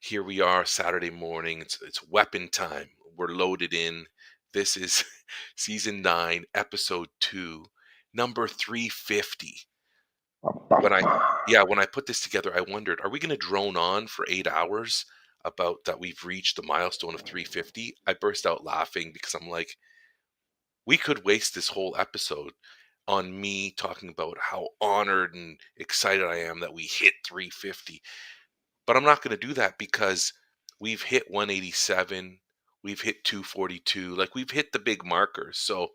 Here we are, Saturday morning. It's weapon time. We're loaded in. This is season 9, episode 2, number 350. When I when I put this together, I wondered, are we going to drone on for 8 hours about that we've reached the milestone of 350? I burst out laughing because I'm like, we could waste this whole episode on me talking about how honored and excited I am that we hit 350. But I'm not going to do that because we've hit 187, we've hit 242, like we've hit the big markers. So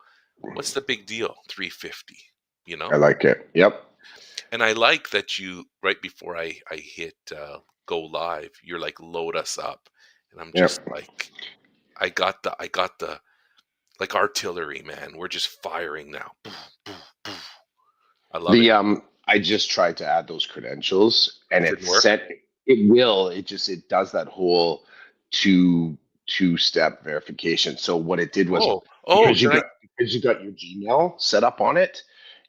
what's the big deal? 350, you I know? like it. Yep. And I like that you, right before I hit go live, you're like, load us up. And I'm just Yep. like, I got the like artillery, man. We're just firing now. Boom, boom, boom. I love it. I just tried to add those credentials and It it didn't work. set it does that whole two-step verification. So what it did was Oh, did I? because you got your Gmail set up on it,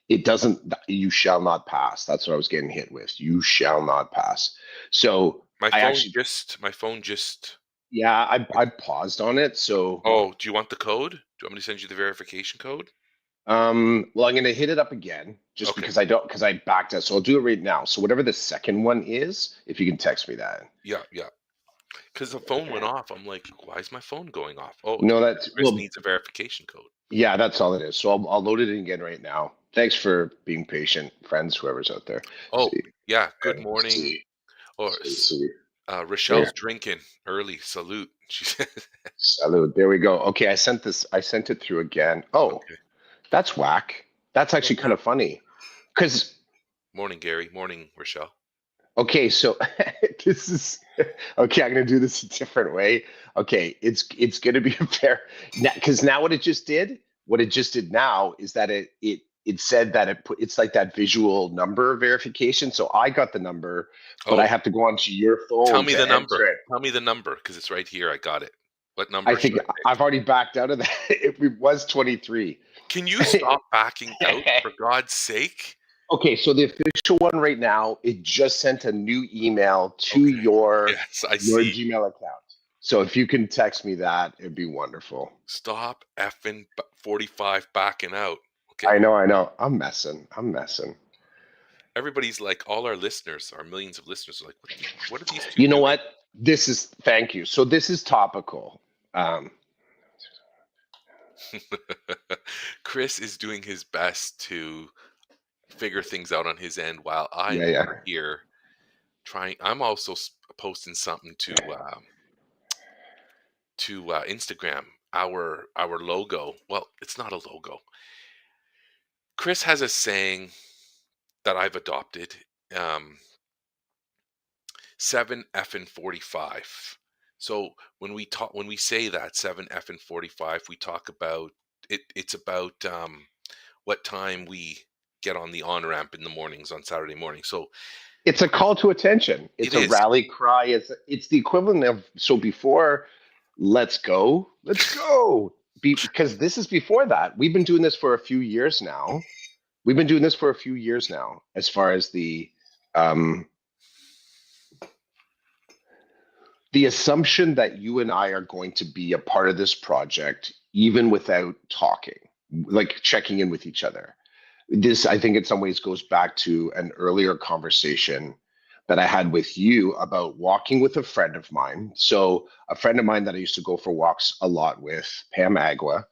it doesn't you shall not pass. That's what I was getting hit with. You shall not pass. So I actually My phone just. yeah, I paused on it. So Oh, do you want the code? Do you want me to send you the verification code? well, I'm gonna hit it up again just Okay. because I backed out. So I'll do it right now. So whatever the second one is, if you can text me that. Yeah, yeah. Because the phone went off. I'm like, why is my phone going off? Oh, it's No, because that's Chris well, needs a verification code. yeah, that's all it is. So I'll load it in again right now. Thanks for being patient, friends, whoever's out there. Oh, See, yeah. Good okay, morning. Or see. Rochelle's There, drinking early. Salute. She said, salute. There we go. Okay, I sent this. I sent it through again. Oh, okay. that's whack. That's actually What's kind that? of funny. Because Morning, Gary. Morning, Rochelle. okay, so this is okay. I'm gonna do this a different way. Okay, it's gonna be a fair because now what it just did now is that it said that it's like that visual number verification. So I got the number, but I Oh, have to go onto your tell phone me the to enter number. it. Tell me the number because it's right here. I got it. What I number should think I I've pick? already backed out of that. It was 23. Can you stop backing out for God's sake? Okay, so the official one right now, it just sent a new email to Okay. Yes, I your see. Gmail account. So if you can text me that, it'd be wonderful. Stop effing 45 backing out. Okay. I know. I'm messing. I'm messing. Everybody's like, all our listeners, our millions of listeners are like, what are these two You know doing? what? This is thank you. So this is topical. Um, Chris is doing his best to figure things out on his end while I'm yeah, yeah. over here trying. I'm also posting something to Instagram. Our logo. Well, it's not a logo. Chris has a saying that I've adopted. Um, 7 and 45. So when we say that 7 and 45, we talk about it. It's about what time we get on the on ramp in the mornings on Saturday morning. So It's a call to attention. it It's a is. rally cry. It's the equivalent of so before, let's go. Because this is before that. We've been doing this for a few years now. We've been doing this for a few years now, as far as um, the assumption that you and I are going to be a part of this project, even without talking, like checking in with each other. This, I think, in some ways goes back to an earlier conversation that I had with you about walking with a friend of mine. So, a friend of mine that I used to go for walks a lot with, Pam Agua,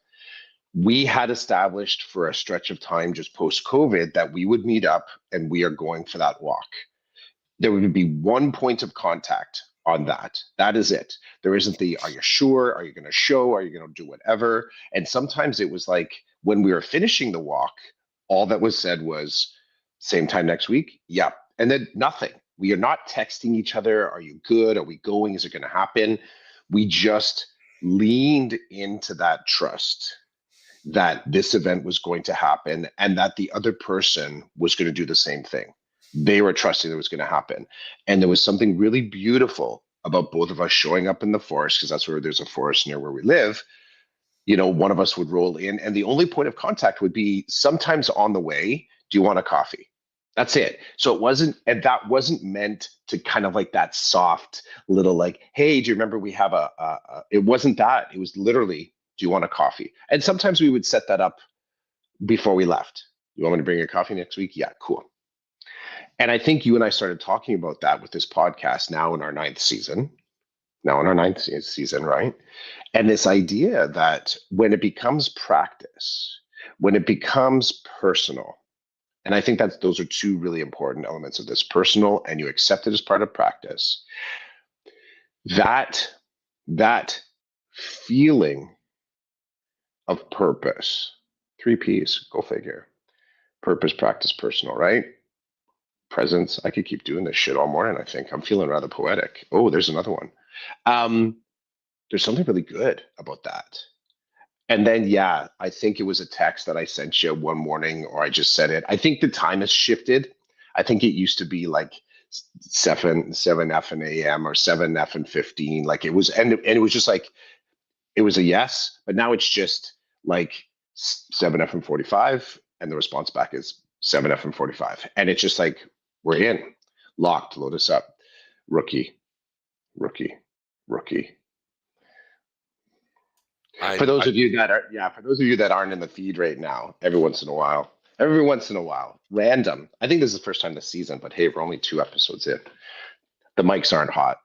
we had established for a stretch of time just post COVID that we would meet up and we are going for that walk. There would be one point of contact on that. That is it. There isn't the, are you sure? Are you going to show? Are you going to do whatever? And sometimes it was like when we were finishing the walk, all that was said was, same time next week? Yep. And then nothing. We are not texting each other. Are you good? Are we going? Is it going to happen? We just leaned into that trust that this event was going to happen and that the other person was going to do the same thing. They were trusting that it was going to happen. And there was something really beautiful about both of us showing up in the forest, because that's where there's a forest near where we live. You know, one of us would roll in, and the only point of contact would be sometimes on the way, do you want a coffee? That's it. So it wasn't, and that wasn't meant to kind of like that soft little like, hey, do you remember we have it wasn't that. It was literally, do you want a coffee? And sometimes we would set that up before we left. You want me to bring you a coffee next week? Yeah, cool. And I think you and I started talking about that with this podcast now in our ninth season. Now in our season, right? And this idea that when it becomes practice, when it becomes personal, and I think that those are two really important elements of this personal, and you accept it as part of practice, that that feeling of purpose, three P's, go figure. Purpose, practice, personal, right? Presence. I could keep doing this shit all morning. I think I'm feeling rather poetic. Oh, there's another one. Um, there's something really good about that. And then, yeah, I think it was a text that I sent you one morning, or I just said it. I think the time has shifted. I think it used to be like seven F and AM or seven F and 15. Like it was, and it was just like it was a yes, but now it's just like seven F and 45, and the response back is seven F and 45, and it's just like we're in, locked. Load us up, rookie, rookie, rookie. For I'm those I, of you that are, yeah, for those of you that aren't in the feed right now, every once in a while, random. I think this is the first time this season, but hey, we're only two episodes in. The mics aren't hot.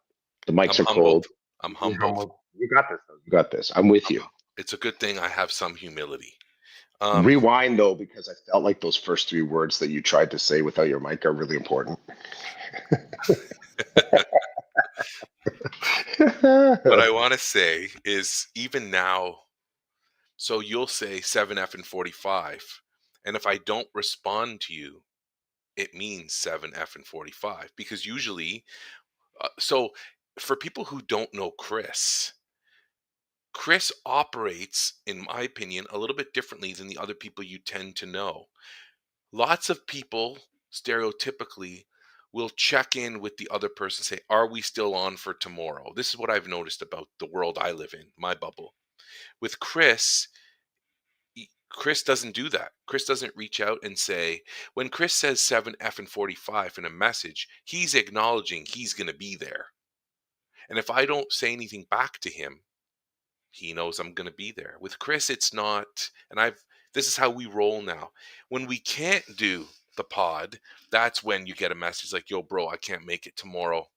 The I'm mics are humbled. cold. I'm Be humbled. humble. You got this. Though. You got this. I'm with you. It's a good thing I have some humility. Um, Rewind though, because I felt like those first three words that you tried to say without your mic are really important. what I want to say is even now, so you'll say 7F and 45, and if I don't respond to you, it means 7F and 45 because usually, so for people who don't know Chris operates, in my opinion, a little bit differently than the other people you tend to know. Lots of people, stereotypically, will check in with the other person, say, are we still on for tomorrow? This is what I've noticed about the world I live in, my bubble. With Chris doesn't do that. Chris doesn't reach out and say, when Chris says 7F and 45 in a message, he's acknowledging he's going to be there. And if I don't say anything back to him, he knows I'm going to be there. With Chris, it's not, and this is how we roll now. When we can't do the pod, that's when you get a message like, yo, bro, I can't make it tomorrow.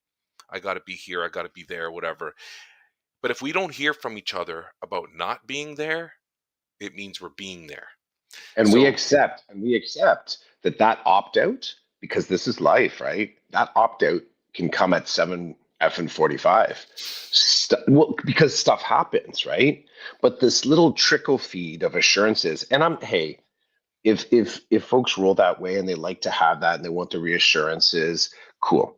I got to be here. I got to be there, whatever. But if we don't hear from each other about not being there, it means we're being there. And So, we accept that opt out, because this is life, right? That opt out can come at 7F and 45. Well, because stuff happens, right? But this little trickle feed of assurances, and hey, if folks roll that way and they like to have that and they want the reassurances, cool.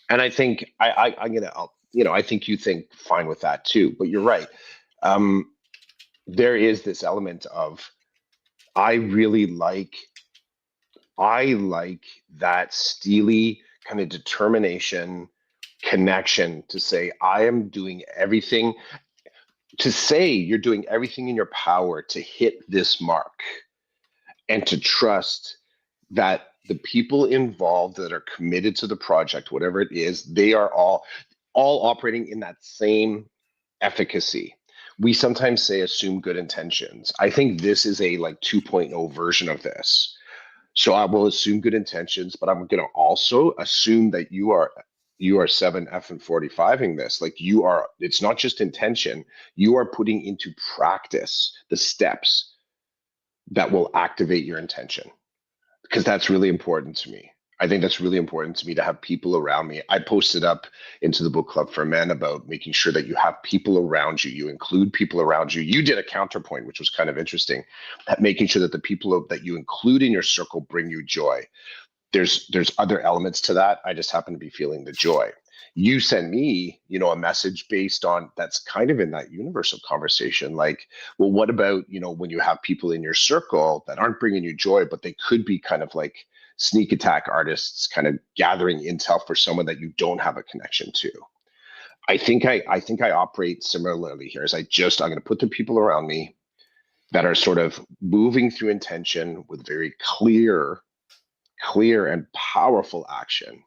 And I think I'm gonna, I think you think fine with that too. But you're right. Um, there is this element of I really like that steely kind of determination, connection to say I am doing everything, to say you're doing everything in your power to hit this mark, and to trust that the people involved that are committed to the project, whatever it is, they are all operating in that same efficacy. We sometimes say assume good intentions. I think this is a like 2.0 version of this. So I will assume good intentions, but I'm going to also assume that you are 7F and 45ing this. Like you are, it's not just intention. You are putting into practice the steps that will activate your intention, because that's really important to me. I think that's really important to me to have people around me. I posted up into the book club for men about making sure that you have people around you. You include people around you. You did a counterpoint, which was kind of interesting, at making sure that the people that you include in your circle bring you joy. There's other elements to that. I just happen to be feeling the joy. You send me, a message based on that's kind of in that universe of conversation. Like, well, what about, when you have people in your circle that aren't bringing you joy, but they could be kind of like sneak attack artists, kind of gathering intel for someone that you don't have a connection to. I think I operate similarly here. As I'm going to put the people around me that are sort of moving through intention with very clear clear and powerful action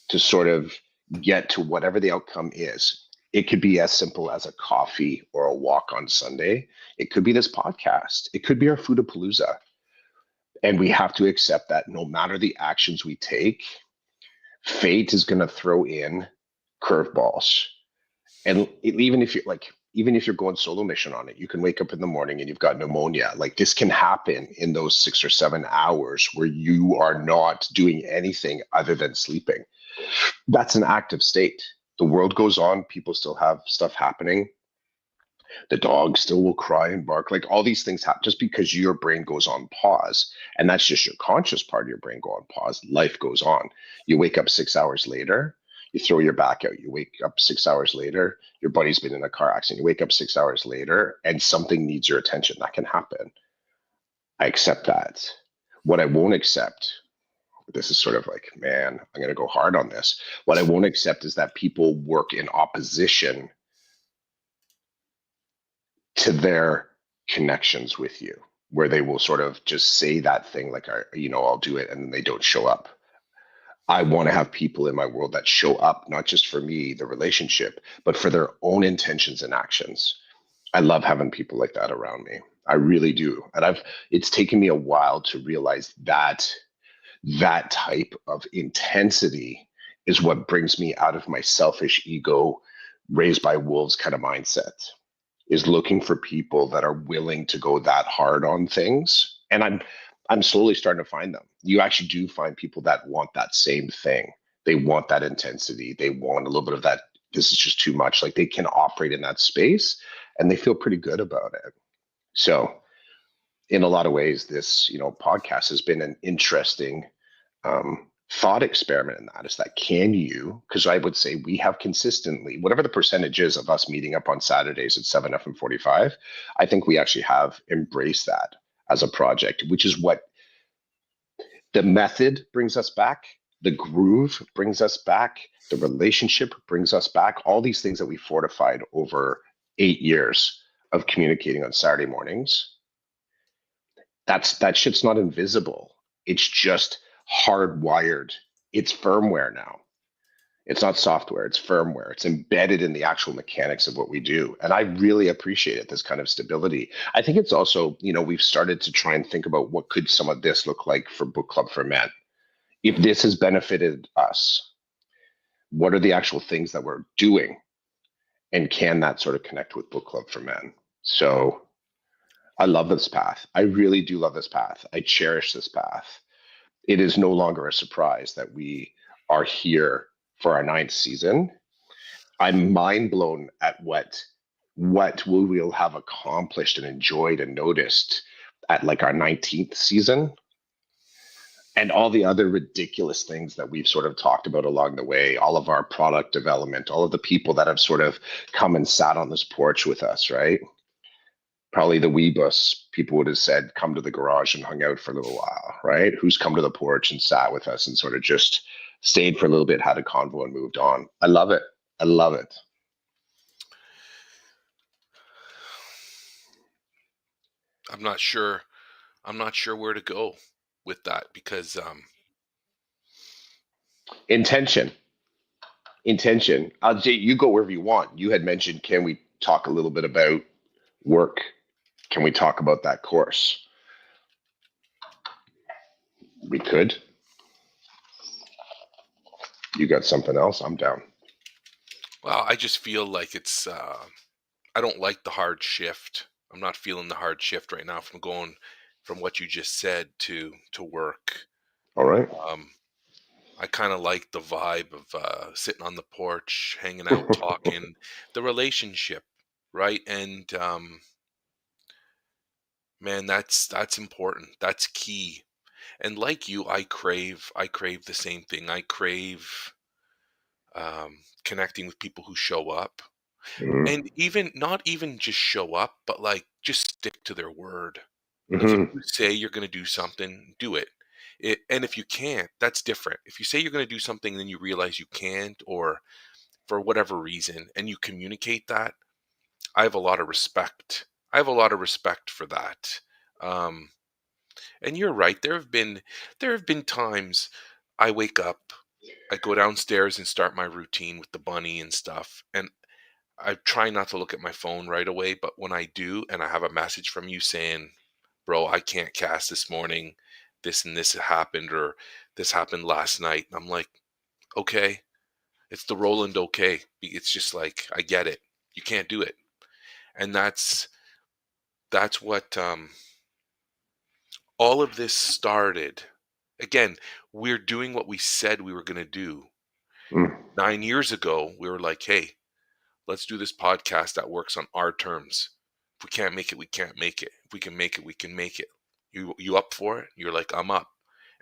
to sort of get to whatever the outcome is. It could be as simple as a coffee or a walk on Sunday. It could be this podcast. It could be our Foodapalooza. And we have to accept that no matter the actions we take, fate is going to throw in curveballs. And even if you're like, even if you're going solo mission on it, you can wake up in the morning and you've got pneumonia. Like this can happen in those 6 or 7 hours where you are not doing anything other than sleeping. That's an active state. The world goes on, people still have stuff happening. The dog still will cry and bark. Like all these things happen just because your brain goes on pause. And that's just your conscious part of your brain go on pause. Life goes on. You wake up 6 hours later, you throw your back out. You wake up 6 hours later, your buddy's been in a car accident. You wake up 6 hours later and something needs your attention. That can happen. I accept that. What I won't accept, this is sort of like, man, I'm going to go hard on this. What I won't accept is that people work in opposition to their connections with you, where they will sort of just say that thing like, I'll do it, and then they don't show up. I want to have people in my world that show up, not just for me, the relationship, but for their own intentions and actions. I love having people like that around me. I really do. And it's taken me a while to realize that that type of intensity is what brings me out of my selfish ego, raised by wolves kind of mindset, is looking for people that are willing to go that hard on things. And I'm slowly starting to find them. You actually do find people that want that same thing. They want that intensity. They want a little bit of that. This is just too much. Like they can operate in that space and they feel pretty good about it. So in a lot of ways, this, podcast has been an interesting thought experiment in that, is that can you, because I would say we have consistently, whatever the percentage is of us meeting up on Saturdays at 7F and 45, I think we actually have embraced that as a project, which is what the method brings us back, the groove brings us back, the relationship brings us back, all these things that we fortified over 8 years of communicating on Saturday mornings. That shit's not invisible. It's just hardwired. It's firmware now. It's not software, it's firmware. It's embedded in the actual mechanics of what we do. And I really appreciate it, this kind of stability. I think it's also, we've started to try and think about what could some of this look like for Book Club for Men. If this has benefited us, what are the actual things that we're doing? And can that sort of connect with Book Club for Men? So I love this path. I really do love this path. I cherish this path. It is no longer a surprise that we are here for our 9th season. I'm mind blown at what we will have accomplished and enjoyed and noticed at like our 19th season, and all the other ridiculous things that we've sort of talked about along the way, all of our product development, all of the people that have sort of come and sat on this porch with us, right? Probably the wee bus people would have said, come to the garage and hung out for a little while, right? Who's come to the porch and sat with us and sort of just stayed for a little bit, had a convo and moved on. I love it. I love it. I'm not sure. I'm not sure where to go with that because Intention. You go wherever you want. You had mentioned, can we talk a little bit about work? Can we talk about that course? We could. You got something else? I'm down. well, I just feel like it's I don't like the hard shift. I'm not feeling the hard shift right now from going from what you just said to work. All right. I kind of like the vibe of sitting on the porch, hanging out, talking, the relationship, right? And man, that's important. That's key. And like you, I crave the same thing. I crave connecting with people who show up, Mm-hmm. and even not even just show up, but like just stick to their word. Like if Mm-hmm. you say you're going to do something, do it. And if you can't, that's different. If you say you're going to do something and then you realize you can't, or for whatever reason, and you communicate that, I have a lot of respect. I have a lot of respect for that. Um, And you're right. There have been times I wake up, I go downstairs and start my routine with the bunny and stuff, and I try not to look at my phone right away, but when I do and I have a message from you saying, "Bro, I can't cast this morning. This and this happened," or "This happened last night." I'm like, "Okay, it's the Roland okay." It's just like, I get it. You can't do it. And that's what all of this started. Again, we're doing what we said we were going to do. Mm, 9 years ago, we were like, "Hey, let's do this podcast that works on our terms. If we can't make it, we can't make it. If we can make it, we can make it. You up for it?" You're like, "I'm up."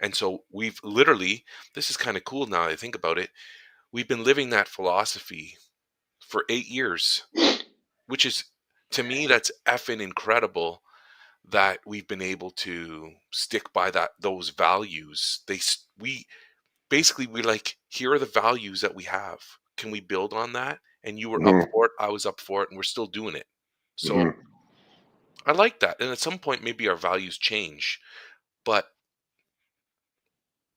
And so we've literally, this is kind of cool now that I think about it. We've been living that philosophy for 8 years, which is, to me, that's effing incredible that we've been able to stick by those values. We basically, we like, here are the values that we have. Can we build on that? And you were up mm, for it, I was up for it, and we're still doing it. So mm, I like that. And at some point, maybe our values change, but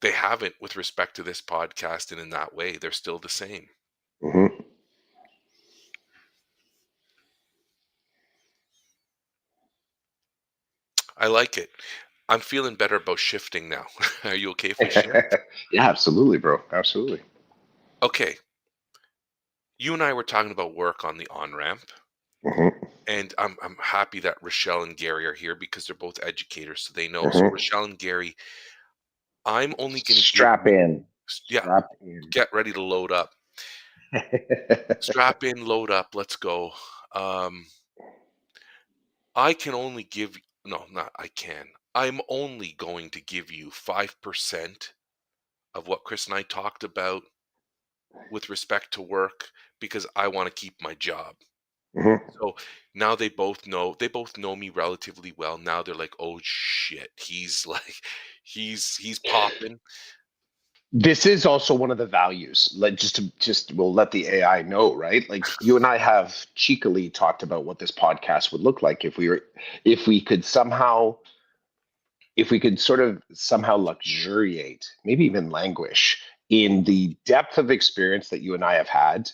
they haven't with respect to this podcast. And in that way, they're still the same. mm. I like it. I'm feeling better about shifting now. Are you okay if we shift? Yeah, absolutely, bro. Absolutely. Okay. You and I were talking about work on the on ramp. Hmm. And I'm happy that Rochelle and Gary are here because they're both educators, so they know. So Hmm. Rochelle and Gary, I'm only going to give Strap you, in. yeah, Strap in. get ready to load up. Strap in, load up, let's go. Um, I can only give, no, not I can. I'm only going to give you 5% of what Chris and I talked about with respect to work because I want to keep my job. Hmm. So now they both know me relatively well. Now they're like, "Oh shit, he's like he's popping." This is also one of the values. Like we'll let the AI know, right? Like you and I have cheekily talked about what this podcast would look like if we could somehow if we could sort of somehow luxuriate, maybe even languish in the depth of experience that you and I have had,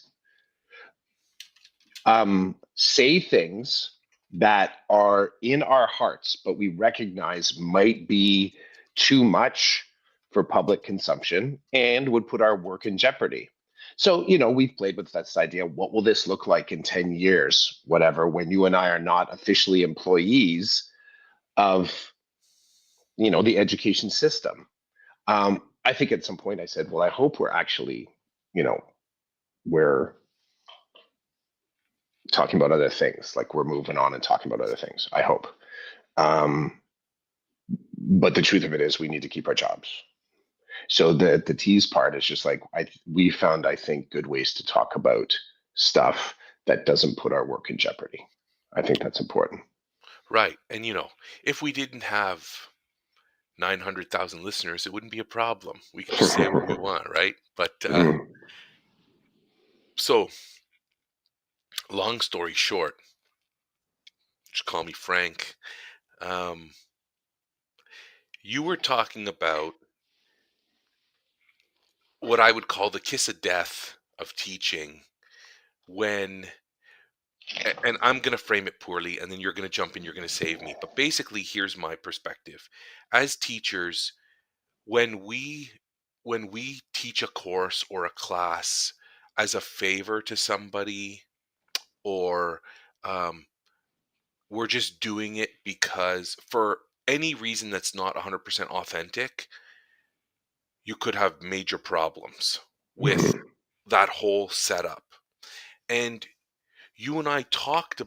say things that are in our hearts, but we recognize might be too much for public consumption and would put our work in jeopardy. So, we've played with this idea. What will this look like in 10 years, whatever, when you and I are not officially employees of, the education system? I think at some point I said, well, I hope we're actually, we're talking about other things, like we're moving on and talking about other things. I hope. Um, but the truth of it is, we need to keep our jobs. So the tease part is just like we found, I think, good ways to talk about stuff that doesn't put our work in jeopardy. I think that's important. Right. And if we didn't have 900,000 listeners, it wouldn't be a problem. We could just say what we want, right? But Mhm. so, long story short, just call me Frank. Um, you were talking about what I would call the kiss of death of teaching when and I'm going to frame it poorly and then you're going to jump in, you're going to save me. But basically, here's my perspective. As teachers, when we when we teach a course or a class as a favor to somebody, or um, we're just doing it because for any reason that's not 100% authentic, you could have major problems with Mhm. that whole setup. And you and I talked,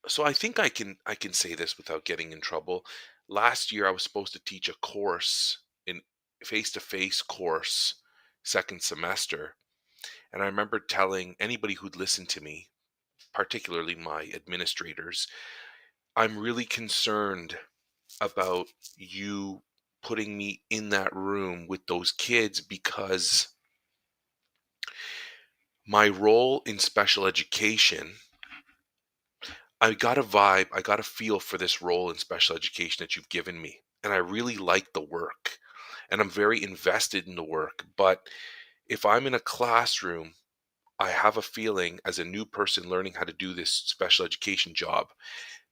so I think I can say this without getting in trouble. Last year I was supposed to teach a course, in face-to-face course, second semester, and I remember telling anybody who'd listen to me, particularly my administrators, I'm really concerned about you putting me in that room with those kids because my role in special education, I got a vibe, I got a feel for this role in special education that you've given me. and I really like the work, and I'm very invested in the work. But if I'm in a classroom, I have a feeling as a new person learning how to do this special education job,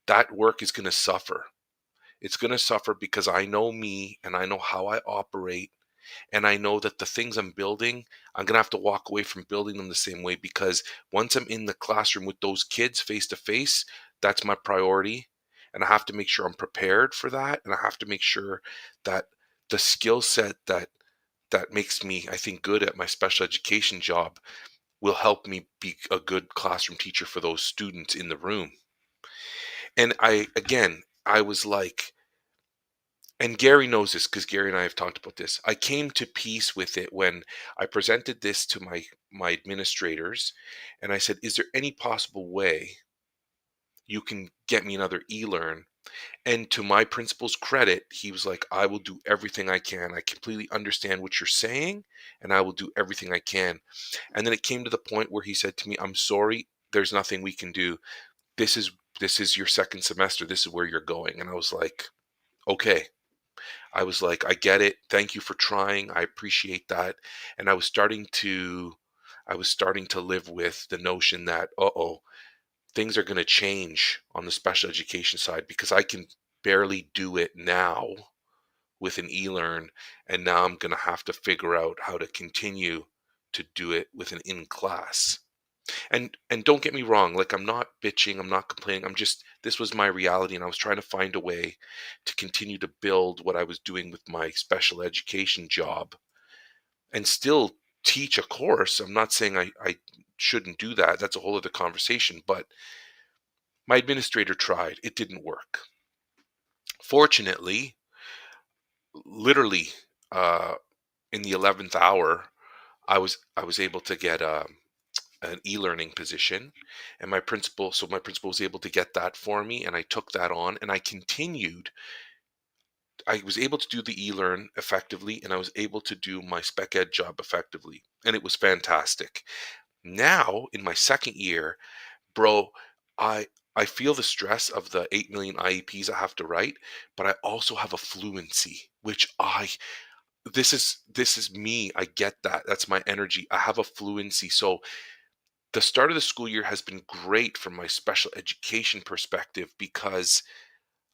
that work is going to suffer. It's going to suffer because I know me and I know how I operate. And I know that the things I'm building, I'm going to have to walk away from building them the same way, because once I'm in the classroom with those kids face to face, that's my priority. And I have to make sure I'm prepared for that. And I have to make sure that the skill set that makes me, I think, good at my special education job will help me be a good classroom teacher for those students in the room. And I was like, and Gary knows this because Gary and I have talked about this. I came to peace with it when I presented this to my administrators, and I said, "Is there any possible way you can get me another e-learn?" And to my principal's credit, he was like, "I will do everything I can. I completely understand what you're saying, and I will do everything I can." And then it came to the point where he said to me, "I'm sorry, there's nothing we can do. This is this is your second semester. This is where you're going." And I was like, "Okay." I was like, "I get it. Thank you for trying. I appreciate that." And I was starting to live with the notion that, uh-oh, things are going to change on the special education side, because I can barely do it now with an e-learn, and now I'm going to have to figure out how to continue to do it with an in class. And don't get me wrong, like, I'm not bitching, I'm not complaining. I'm just, this was my reality, and I was trying to find a way to continue to build what I was doing with my special education job and still teach a course. I'm not saying I shouldn't do that. That's a whole other conversation. But my administrator tried. It didn't work. Fortunately, literally, uh, in the 11th hour, I was able to get an e-learning position, and my principal was able to get that for me, and I took that on, and I was able to do the e-learn effectively, and I was able to do my spec ed job effectively, and it was fantastic. Now in my second year, bro, i I feel the stress of the 8 million IEPs I have to write, but I also have a fluency, which I this is me. I get that. That's my energy. I have a fluency. So the start of the school year has been great from my special education perspective, because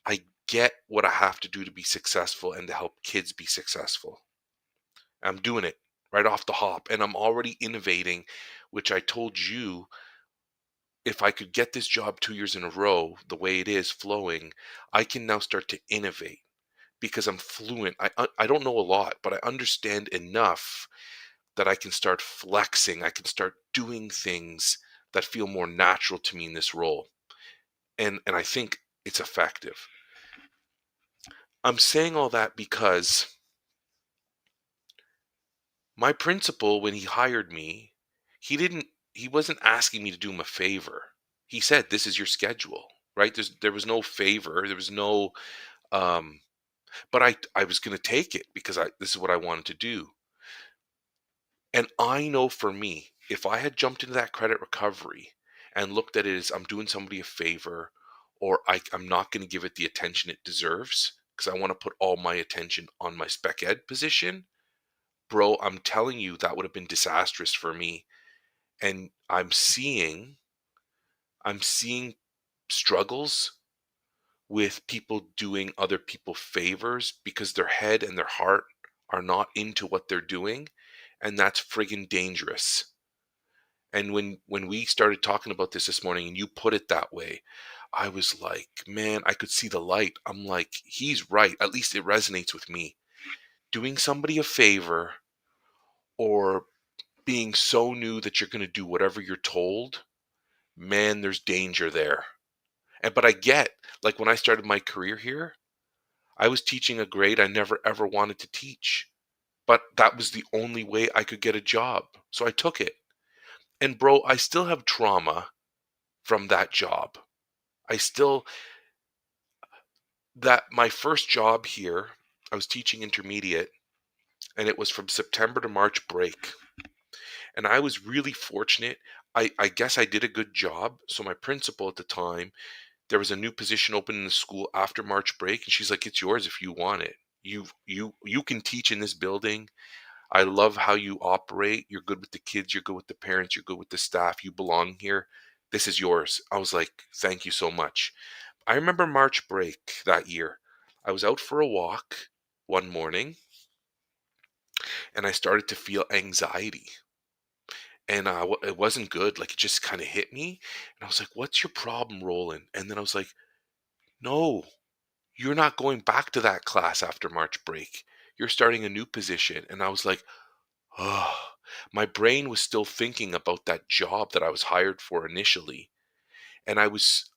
I get what I have to do to be successful and to help kids be successful. I'm doing it right off the hop, and I'm already innovating, which I told you, if I could get this job 2 years in a row, the way it is flowing, I can now start to innovate because I'm fluent. I don't know a lot, but I understand enough that I can start flexing. I can start doing things that feel more natural to me in this role. And I think it's effective. I'm saying all that because my principal, when he hired me, he wasn't asking me to do him a favor. He said, "This is your schedule," right? There was no favor. There was no, um, but I was going to take it because this is what I wanted to do. And I know for me, if I had jumped into that credit recovery and looked at it as I'm doing somebody a favor, or I'm not going to give it the attention it deserves because I want to put all my attention on my spec ed position, bro, I'm telling you, that would have been disastrous for me. And I'm seeing struggles with people doing other people favors because their head and their heart are not into what they're doing, and that's friggin' dangerous. And when we started talking about this morning and you put it that way, I was like, man, I could see the light. I'm like, he's right. At least it resonates with me. Doing somebody a favor, or being so new that you're going to do whatever you're told, man, there's danger there. But I get, like, when I started my career here, I was teaching a grade I never ever wanted to teach, but that was the only way I could get a job. So I took it. And bro, I still have trauma from that job. I still, that my first job here, I was teaching intermediate, and it was from September to March break. And I was really fortunate. I guess I did a good job. So my principal at the time, there was a new position open in the school after March break, and she's like, "It's yours if you want it. You can teach in this building. I love how you operate. You're good with the kids, you're good with the parents, you're good with the staff. You belong here. This is yours." I was like, "Thank you so much." I remember March break that year. I was out for a walk one morning and I started to feel anxiety. And it wasn't good. Like, it just kind of hit me. And I was like, "What's your problem, Roland?" And then I was like, "No, you're not going back to that class after March break. You're starting a new position." And I was like, oh, my brain was still thinking about that job that I was hired for initially. And I was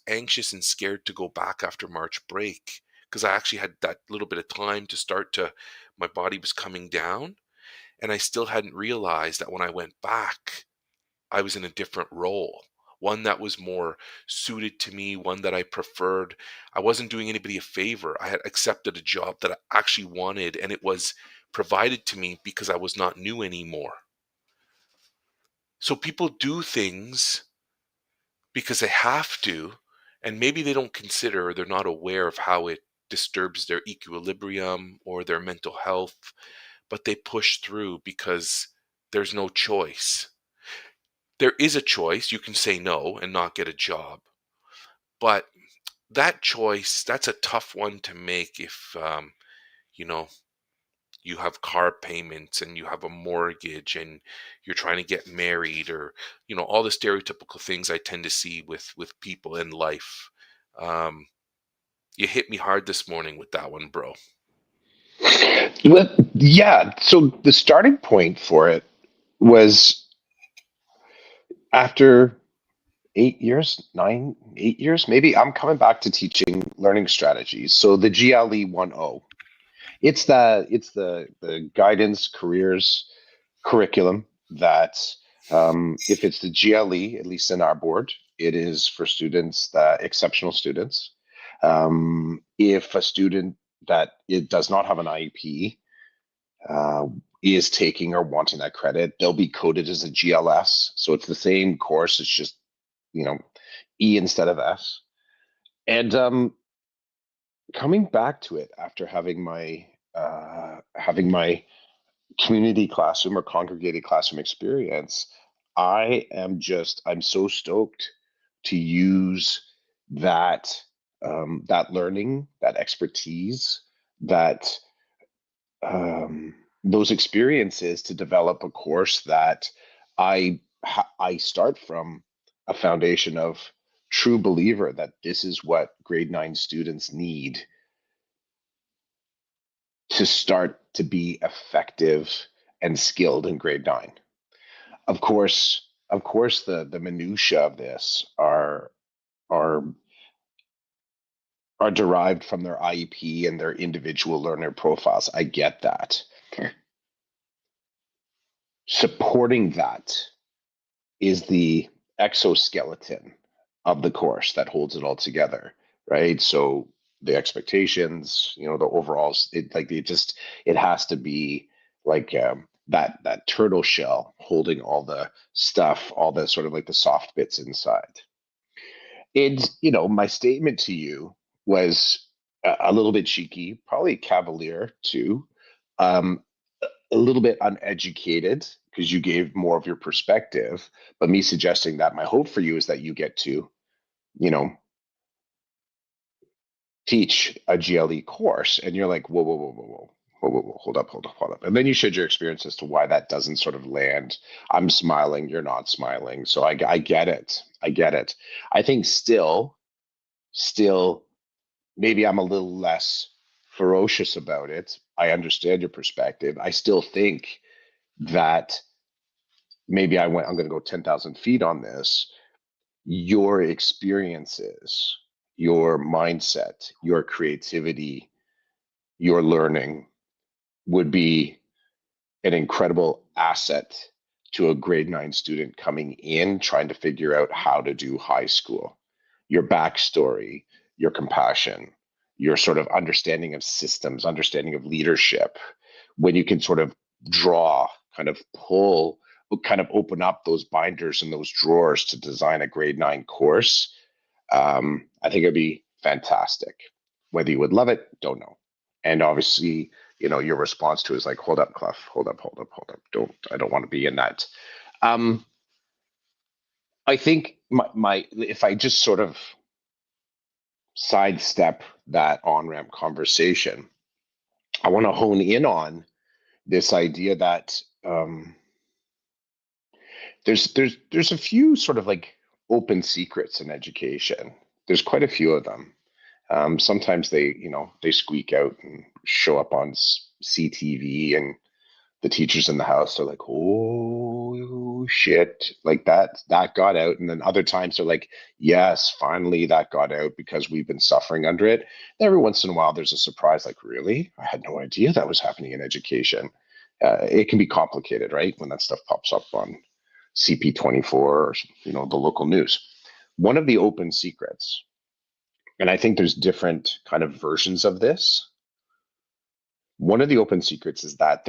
anxious and scared to go back after March break because I actually had that little bit of time to start to, my body was coming down. And I still hadn't realized that when I went back, I was in a different role, one that was more suited to me, one that I preferred. I wasn't doing anybody a favor. I had accepted a job that I actually wanted, and it was provided to me because I was not new anymore. So people do things because they have to, and maybe they don't consider or they're not aware of how it disturbs their equilibrium or their mental health, but they push through because there's no choice. There is a choice. You can say no and not get a job. But that choice, that's a tough one to make if, you know, you have car payments and you have a mortgage and you're trying to get married, or, all the stereotypical things I tend to see with people in life. Um, you hit me hard this morning with that one, bro. Well, yeah. So the starting point for it was after 8 years, 8 years, maybe. I'm coming back to teaching learning strategies. So the GLE 1.0, it's the guidance careers curriculum that, if it's the GLE, at least in our board, it is for students that exceptional students. If a student that it does not have an IEP uh, is taking or wanting that credit, they'll be coded as a GLS. So it's the same course. It's just, you know, E instead of S. And coming back to it after having my community classroom or congregated classroom experience, I'm so stoked to use that that learning, that expertise, that those experiences to develop a course that I start from a foundation of true believer that this is what grade 9 students need to start to be effective and skilled in grade 9. Of course, the minutia of this are are derived from their IEP and their individual learner profiles. I get that. Supporting that is the exoskeleton of the course that holds it all together, right? So the expectations, the overalls, it has to be like, that turtle shell holding all the stuff, all the sort of like the soft bits inside. And my statement to you was a little bit cheeky, probably cavalier too, um, a little bit uneducated because you gave more of your perspective. But me suggesting that my hope for you is that you get to, you know, teach a GLE course, and you're like, whoa, whoa, whoa, whoa, whoa. Whoa, whoa, whoa, hold up, hold up, hold up. And then you shared your experience as to why that doesn't sort of land. I'm smiling, you're not smiling. So I get it. I get it. I think still, maybe I'm a little less ferocious about it. I understand your perspective. I still think that maybe I'm going to go 10,000 feet on this. Your experiences, your mindset, your creativity, your learning would be an incredible asset to a grade 9 student coming in trying to figure out how to do high school. Your backstory, your compassion, your sort of understanding of systems, understanding of leadership, when you can sort of draw, kind of pull, kind of open up those binders and those drawers to design a grade 9 course. I think it'd be fantastic. Whether you would love it, don't know. And obviously, your response to it is like, hold up, Clough, hold up, hold up, hold up. I don't want to be in that. Um, I think my if I just sort of sidestep that on ramp conversation, I want to hone in on this idea that there's a few sort of like open secrets in education. There's quite a few of them. Sometimes they squeak out and show up on CTV, and the teachers in the house are like, "Oh shit!" Like that got out, and then other times they're like, "Yes, finally that got out because we've been suffering under it." And every once in a while, there's a surprise, like, "Really? I had no idea that was happening in education." It can be complicated, right? When that stuff pops up on CP24 or the local news. One of the open secrets, and I think there's different kind of versions of this. One of the open secrets is that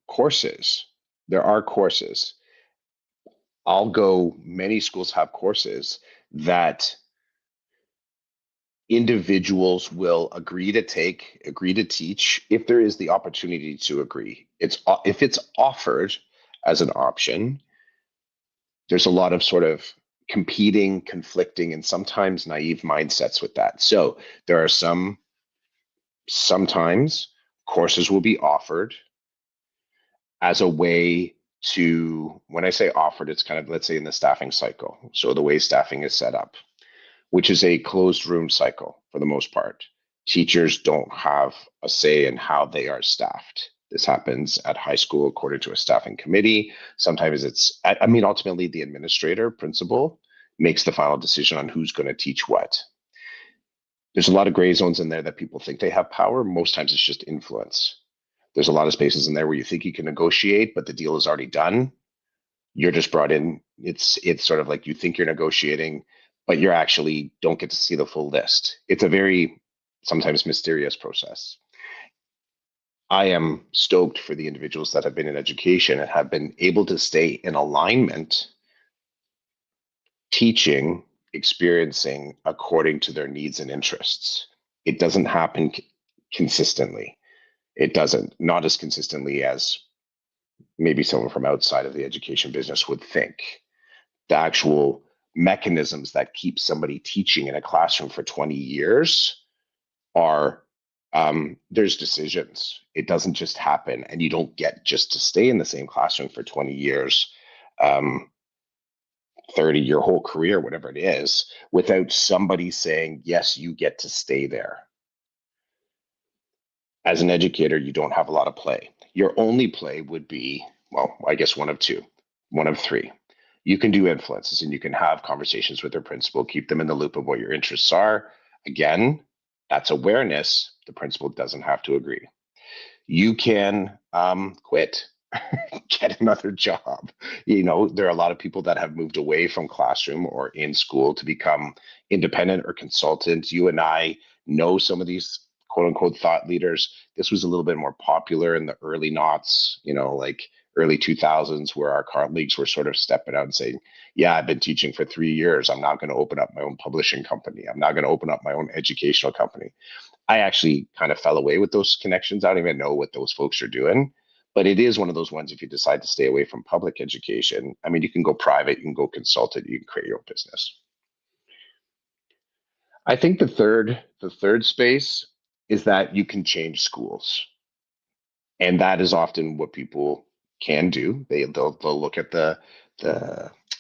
courses. There are courses. I'll go, many schools have courses that individuals will agree to take, agree to teach if there is the opportunity to agree. If it's offered as an option, there's a lot of sort of competing, conflicting, and sometimes naive mindsets with that. So there are sometimes courses will be offered as a way to, when I say offered, it's kind of, let's say, in the staffing cycle. So the way staffing is set up, which is a closed room cycle for the most part. Teachers don't have a say in how they are staffed. This happens at high school according to a staffing committee. Sometimes ultimately the administrator, principal, makes the final decision on who's going to teach what. There's a lot of gray zones in there that people think they have power. Most times it's just influence. There's a lot of spaces in there where you think you can negotiate, but the deal is already done. You're just brought in. It's sort of like you think you're negotiating, but you're actually don't get to see the full list. It's a very sometimes mysterious process. I am stoked for the individuals that have been in education and have been able to stay in alignment, teaching, experiencing according to their needs and interests. It doesn't happen consistently. It doesn't, not as consistently as maybe someone from outside of the education business would think. The actual mechanisms that keep somebody teaching in a classroom for 20 years are there's decisions. It doesn't just happen, and you don't get just to stay in the same classroom for 20 years, 30, your whole career, whatever it is, without somebody saying, yes, you get to stay there. As an educator, you don't have a lot of play. Your only play would be, well, I guess one of two, one of three. You can do influences and you can have conversations with their principal, keep them in the loop of what your interests are. Again, that's awareness. The principal doesn't have to agree. You can quit, get another job. There are a lot of people that have moved away from classroom or in school to become independent or consultants. You and I know some of these quote unquote thought leaders. This was a little bit more popular in the early noughts, like early 2000s, where our colleagues were sort of stepping out and saying, yeah, I've been teaching for 3 years. I'm not going to open up my own publishing company. I'm not going to open up my own educational company. I actually kind of fell away with those connections. I don't even know what those folks are doing. But it is one of those ones, if you decide to stay away from public education, I mean, you can go private, you can go consultant, you can create your own business. I think the third space is that you can change schools. And that is often what people can do. They'll look at the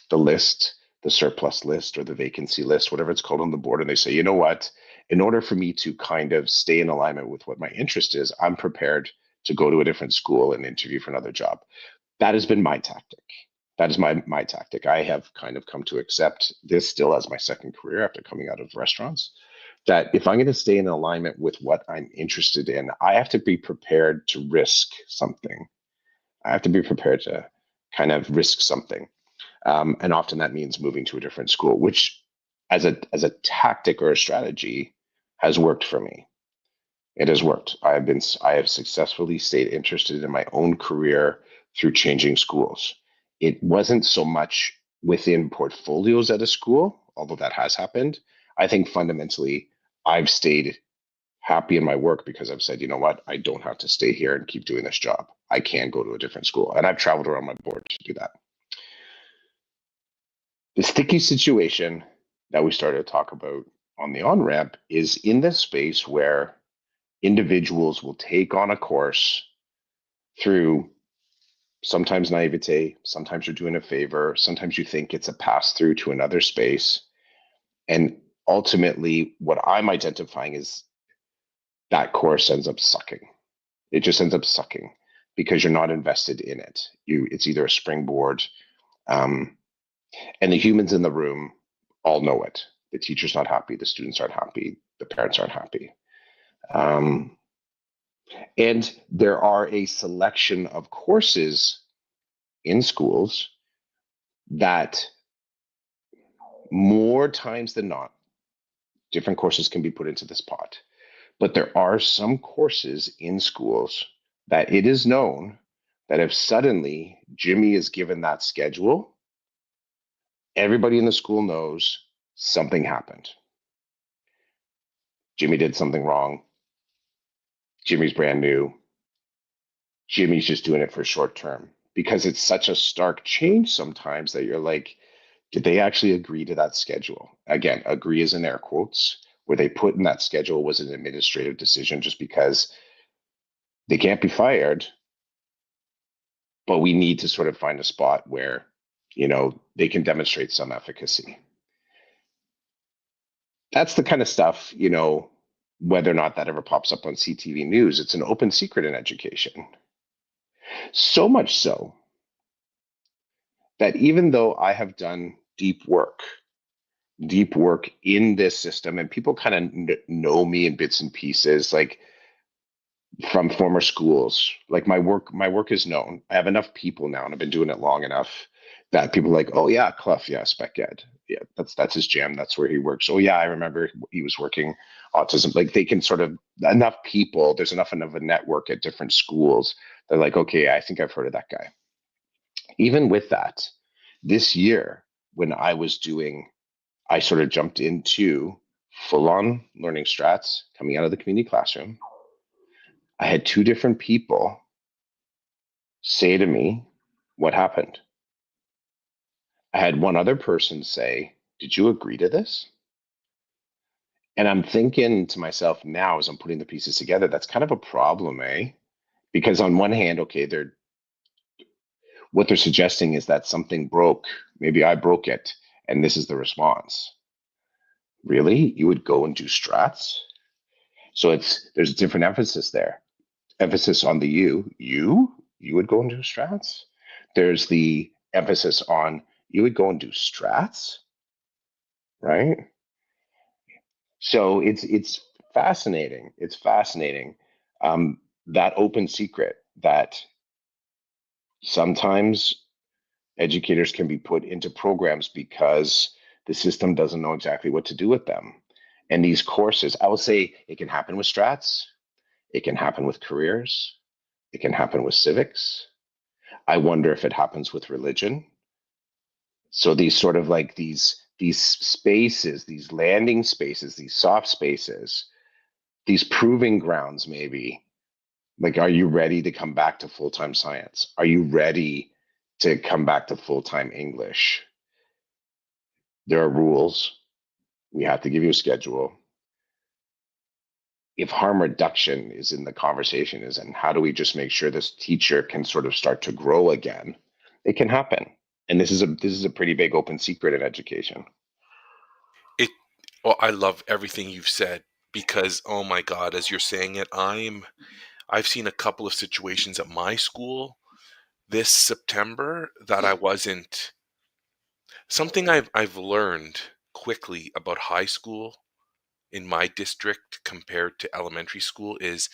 the list, the surplus list or the vacancy list, whatever it's called on the board, and they say, you know what? In order for me to kind of stay in alignment with what my interest is, I'm prepared to go to a different school and interview for another job. That has been my tactic. That is my tactic. I have kind of come to accept this still as my second career after coming out of restaurants, that if I'm going to stay in alignment with what I'm interested in, I have to be prepared to risk something. I have to be prepared to kind of risk something. And often that means moving to a different school, which as a tactic or a strategy has worked for me. It has worked. I have successfully stayed interested in my own career through changing schools. It wasn't so much within portfolios at a school, although that has happened, I think fundamentally I've stayed happy in my work because I've said, you know what, I don't have to stay here and keep doing this job. I can go to a different school. And I've traveled around my board to do that. The sticky situation that we started to talk about on the on ramp is in this space where individuals will take on a course through sometimes naivete, sometimes you're doing a favor, sometimes you think it's a pass through to another space. And ultimately, what I'm identifying is that course ends up sucking. It just ends up sucking because you're not invested in it. It's either a springboard, um, and the humans in the room all know it. The teacher's not happy, the students aren't happy, the parents aren't happy. Um, and there are a selection of courses in schools that more times than not, different courses can be put into this pot. But there are some courses in schools that it is known that if suddenly Jimmy is given that schedule, everybody in the school knows something happened. Jimmy did something wrong. Jimmy's brand new. Jimmy's just doing it for short term because it's such a stark change sometimes that you're like, did they actually agree to that schedule? Again, agree is in air quotes. Where they put in that schedule was an administrative decision just because they can't be fired, but we need to sort of find a spot where, they can demonstrate some efficacy. That's the kind of stuff, whether or not that ever pops up on CTV News, it's an open secret in education. So much so that even though I have done deep work in this system, and people kind of know me in bits and pieces, like from former schools, like my work is known. I have enough people now, and I've been doing it long enough that people are like, oh yeah, Clough, yeah, spec ed, yeah, that's his jam, that's where he works. Oh yeah, I remember he was working autism. Like they can sort of enough people. There's enough of a network at different schools. They're like, okay, I think I've heard of that guy. Even with that, this year when I sort of jumped into full on learning strats coming out of the community classroom. I had two different people say to me, what happened? I had one other person say, did you agree to this? And I'm thinking to myself now as I'm putting the pieces together, that's kind of a problem, eh? Because on one hand, okay, what they're suggesting is that something broke. Maybe I broke it, and this is the response. Really? You would go and do strats? So there's a different emphasis there. Emphasis on the you would go and do strats. There's the emphasis on you would go and do strats, right? So it's fascinating. It's fascinating. That open secret that sometimes educators can be put into programs because the system doesn't know exactly what to do with them. And these courses, I will say it can happen with strats, it can happen with careers, it can happen with civics. I wonder if it happens with religion. So these sort of like these spaces, these landing spaces, these soft spaces, these proving grounds, maybe. Like, are you ready to come back to full time science? Are you ready to come back to full time English? There are rules. We have to give you a schedule. If harm reduction is in the conversation, is in how do we just make sure this teacher can sort of start to grow again? It can happen, and this is a pretty big open secret in education. It well, I love everything you've said because oh my God, as you're saying it, I've seen a couple of situations at my school this September that I wasn't something I've learned quickly about high school in my district compared to elementary school is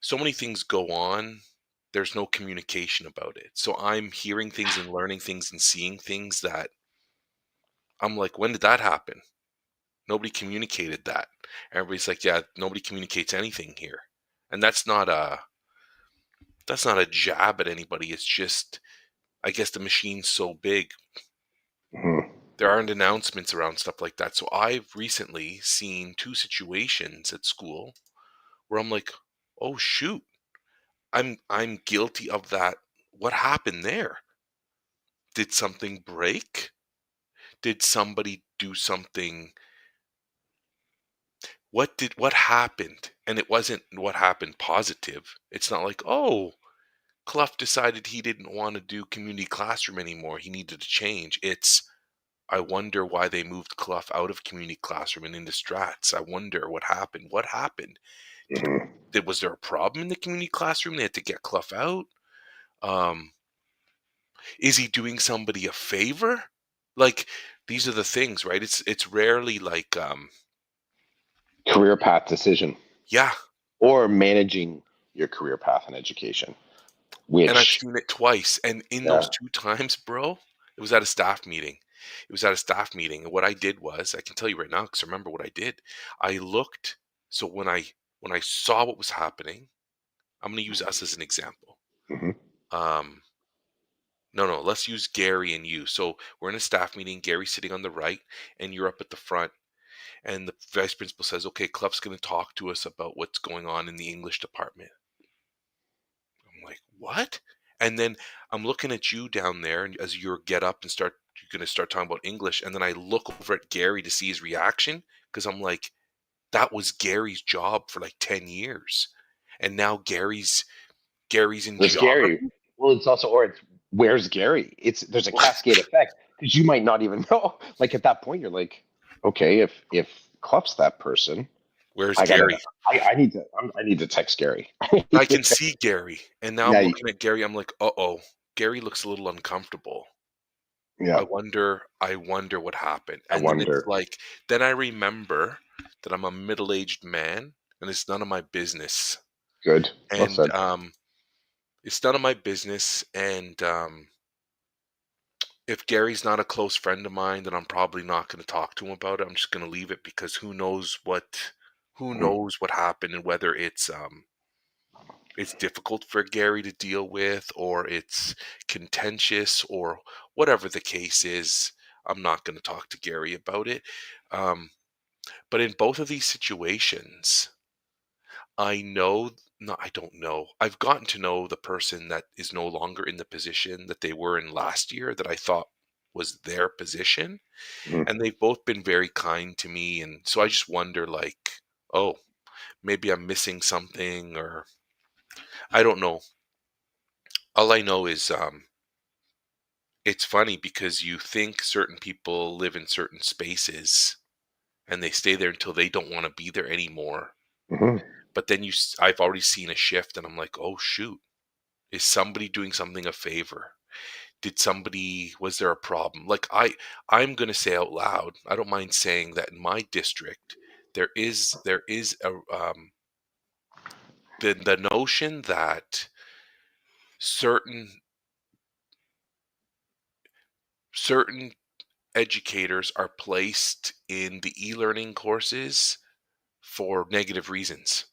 so many things go on. There's no communication about it. So I'm hearing things and learning things and seeing things that I'm like, when did that happen? Nobody communicated that. Everybody's like, yeah, nobody communicates anything here. And that's not a jab at anybody. It's just I guess the machine's so big. Mhm. there aren't announcements around stuff like that. So I've recently seen two situations at school where I'm like, "Oh shoot, I'm guilty of that." What happened there? Did something break? Did somebody do something? What happened? And it wasn't what happened positive. It's not like, "Oh, Clough decided he didn't want to do community classroom anymore. He needed to change." It's, I wonder why they moved Clough out of community classroom and into strats. I wonder what happened. What happened? Did, Hmm. was there a problem in the community classroom? They had to get Clough out. Um, is he doing somebody a favor? Like, these are the things, right? It's rarely like, Career path decision yeah. or managing your career path in education, And I've which, seen it twice. And in those yeah. two times, bro, it was at a staff meeting. It was at a staff meeting. And what I did was, I can tell you right now, because I remember what I did. I looked. So when I saw what was happening, I'm going to use us as an example. Hmm. Um, no, let's use Gary and you. So we're in a staff meeting. Gary's sitting on the right, and you're up at the front. And the vice principal says, "Okay, Clough's going to talk to us about what's going on in the English department." I'm like, "What?" And then I'm looking at you down there, and as you get up and you're going to start talking about English. And then I look over at Gary to see his reaction, because I'm like, that was Gary's job for like 10 years. And now Gary's in There's Gary. geography. Well, it's also, or it's where's Gary? There's a cascade effect because you might not even know. Like at that point, you're like, okay, if Clough's that person, Where's I gotta, Gary? I need to text Gary. I can see Gary. And now I'm Yeah, looking at Gary. I'm like, uh-oh, Gary looks a little uncomfortable. yeah. I wonder what happened. I And then it's wonder. like, then I remember that I'm a middle-aged man and it's none of my business. Good. Well And said. it's none of my business. And if Gary's not a close friend of mine, then I'm probably not going to talk to him about it. I'm just going to leave it, because who Mhm. knows what happened, and whether it's difficult for Gary to deal with, or it's contentious, or whatever the case is. I'm not going to talk to Gary about it. Um, but in both of these situations, I know, no, I don't know. I've gotten to know the person that is no longer in the position that they were in last year, that I thought was their position. Mhm. And they've both been very kind to me. And so I just wonder, like, oh, maybe I'm missing something, or I don't know. All I know is, it's funny because you think certain people live in certain spaces and they stay there until they don't want to be there anymore. Mhm. But then I've already seen a shift, and I'm like, oh shoot, is somebody doing something a favor? Was there a problem? Like, I'm going to say out loud, I don't mind saying that in my district, there is a, the notion that certain certain educators are placed in the e-learning courses for negative reasons.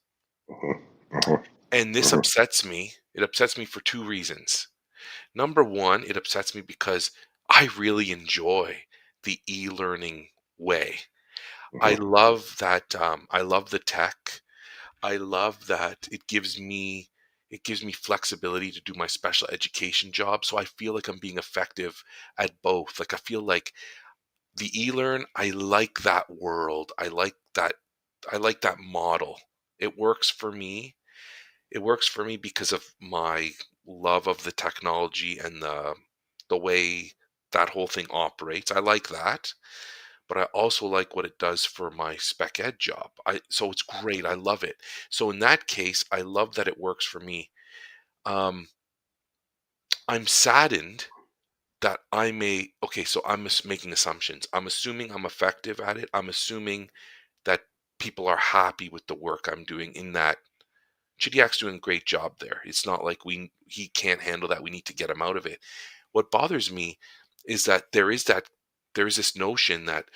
Mhm. Mhm. And this Mhm. upsets me. It upsets me for two reasons. Number one, it upsets me because I really enjoy the e-learning way. I Mhm. love that. I love the tech. I love that it gives me flexibility to do my special education job. So I feel like I'm being effective at both. Like, I feel like the e-learn, I like that world. I like that model. It works for me. It works for me because of my love of the technology and the way that whole thing operates. I like that, but I also like what it does for my spec ed job. So it's great. I love it. So in that case, I love that it works for me. Um, I'm saddened that okay, so I'm just making assumptions. I'm assuming I'm effective at it. I'm assuming that people are happy with the work I'm doing, in that Chidiak's doing a great job there. It's not like he can't handle that. We need to get him out of it. What bothers me is that there is this notion that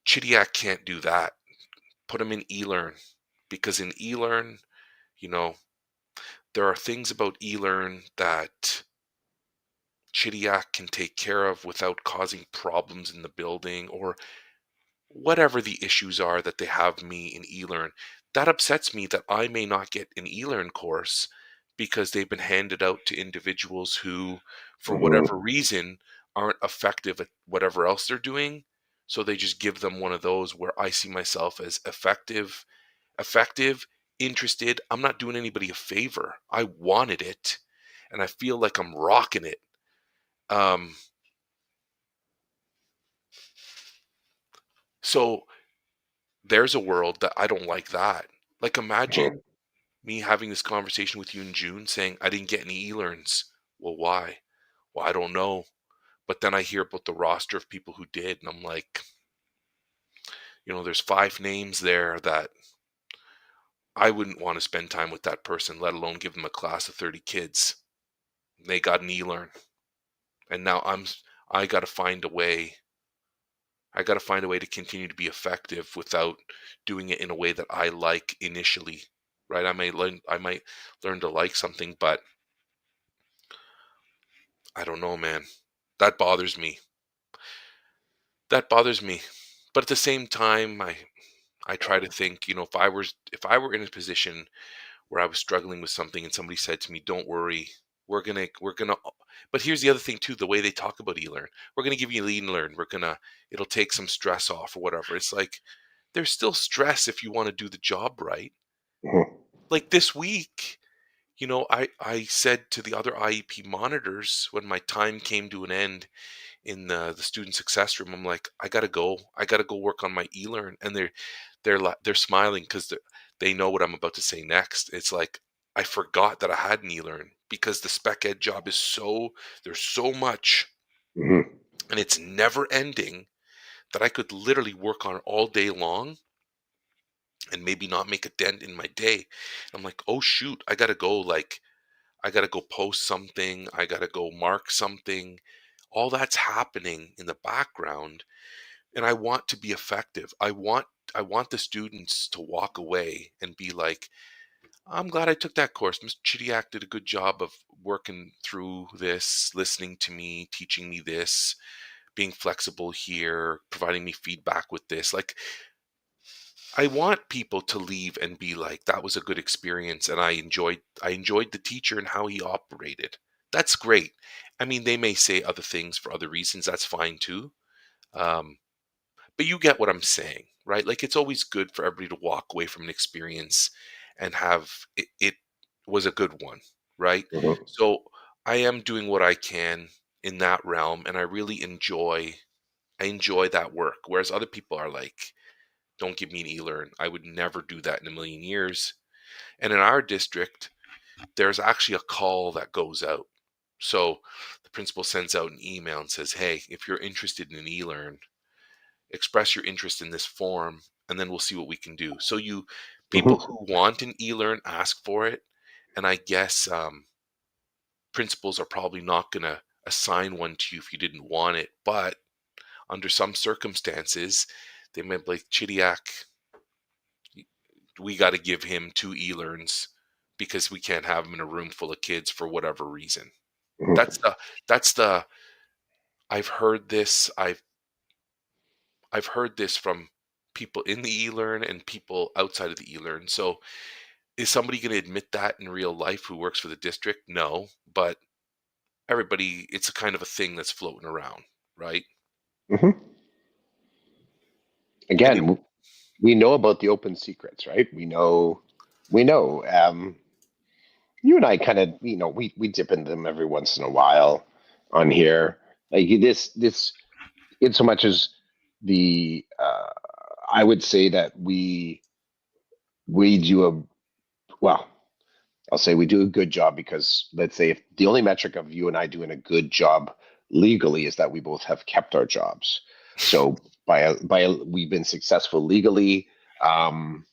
Chidiak can't do that. Put him in eLearn, because in eLearn, you know, there are things about eLearn that Chidiac can take care of without causing problems in the building, or whatever the issues are that they have me in eLearn. That upsets me that I may not get an eLearn course because they've been handed out to individuals who, for whatever Hmm. reason, aren't effective at whatever else they're doing. So they just give them one of those where I see myself as effective, interested. I'm not doing anybody a favor. I wanted it, and I feel like I'm rocking it. Um, so there's a world that I don't like that. Like, imagine me having this conversation with you in June saying I didn't get any e-learns. Well, why? Well, I don't know. But then I hear about the roster of people who did, and I'm like, there's 5 names there that I wouldn't want to spend time with that person, let alone give them a class of 30 kids. They got an e-learn, and now I got to find a way. I got to find a way to continue to be effective without doing it in a way that I like initially, right? I might learn to like something, but I don't know, man. That bothers me. That bothers me. But at the same time, I try to think, if I were in a position where I was struggling with something and somebody said to me, "Don't worry, we're gonna." But here's the other thing too: the way they talk about eLearn, we're gonna give you learn. It'll take some stress off or whatever. It's like there's still stress if you want to do the job right. Hmm. Like this week, I said to the other IEP monitors when my time came to an end in the student success room, I'm like, I gotta go. I gotta go work on my eLearn, and they're smiling because they know what I'm about to say next. It's like I forgot that I had an eLearn because the spec ed job is there's so much, Hmm. and it's never ending that I could literally work on all day long and maybe not make a dent in my day. I'm like, oh shoot, I gotta go. Like I gotta go post something. I gotta go mark something. All that's happening in the background, and I want to be effective. I want the students to walk away and be like, I'm glad I took that course. Mr. Chidiak did a good job of working through this, listening to me, teaching me this, being flexible here, providing me feedback with this. Like, I want people to leave and be like, that was a good experience, and I enjoyed the teacher and how he operated. That's great. I mean, they may say other things for other reasons. That's fine too. Um, but you get what I'm saying, right? Like it's always good for everybody to walk away from an experience and have it was a good one, right? Hmm. So I am doing what I can in that realm, and I enjoy that work. Whereas other people are like, don't give me an e-learn. I would never do that in a million years. And in our district, there's actually a call that goes out. So the principal sends out an email and says, hey, if you're interested in an e-learn, express your interest in this form, and then we'll see what we can do. So people Hmm. who want an e-learn ask for it, and I guess principals are probably not going to assign one to you if you didn't want it. But under some circumstances, they might be like, Chidiac, we got to give him 2 e-learns because we can't have him in a room full of kids for whatever reason. Hmm. That's the I've heard this. I've heard this from people in the e-learn and people outside of the e-learn. So is somebody going to admit that in real life who works for the district? No, but everybody, it's a kind of a thing that's floating around, right? Hmm. And you, Again, we know about the open secrets, right? We know. You and I kind of, we dip into them every once in a while on here. Like this, in so much as I would say that we do well. I'll say we do a good job because let's say if the only metric of you and I doing a good job legally is that we both have kept our jobs. So we've been successful legally. Um,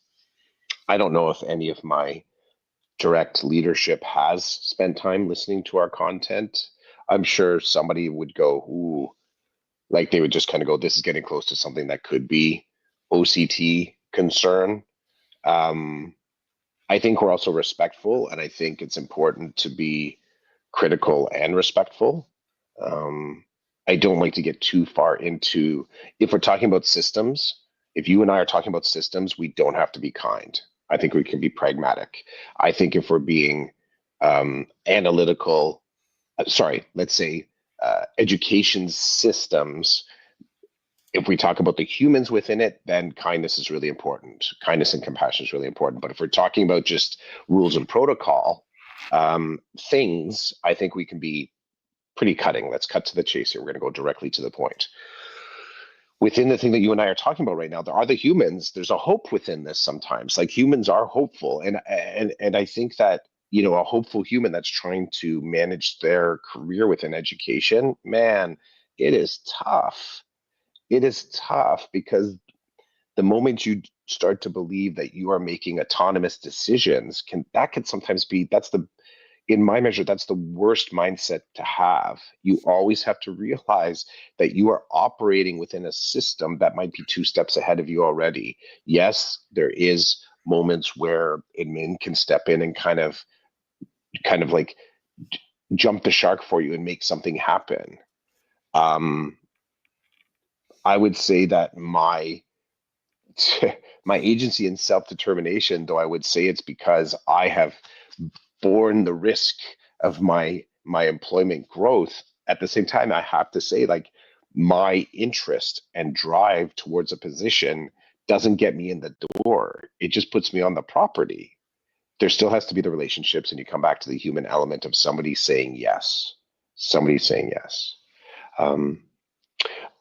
I don't know if any of my direct leadership has spent time listening to our content. I'm sure somebody would go, ooh, like they would just kind of go, this is getting close to something that could be OCT concern. Um, I think we're also respectful, and I think it's important to be critical and respectful. Um, I don't like to get too far into, if we're talking about systems, if you and I are talking about systems, we don't have to be kind. I think we can be pragmatic. I think if we're being analytical, sorry, let's say education systems, if we talk about the humans within it, then kindness is really important. Kindness and compassion is really important. But if we're talking about just rules and protocol, things, I think we can be pretty cutting. Let's cut to the chase here. We're going to go directly to the point. Within the thing that you and I are talking about right now, there are the humans. There's a hope within this sometimes. Like humans are hopeful, and I think that a hopeful human that's trying to manage their career within education, man, it is tough. It is tough because the moment you start to believe that you are making autonomous decisions, can sometimes be that's the in my measure, that's the worst mindset to have. You always have to realize that you are operating within a system that might be two steps ahead of you already. Yes, there is moments where admin can step in and kind of like jump the shark for you and make something happen. Um, I would say that my agency and self-determination, though I would say it's because I have borne the risk of my employment growth. At the same time, I have to say, like, my interest and drive towards a position doesn't get me in the door. It just puts me on the property. There still has to be the relationships, and you come back to the human element of somebody saying yes. Somebody saying yes. Um,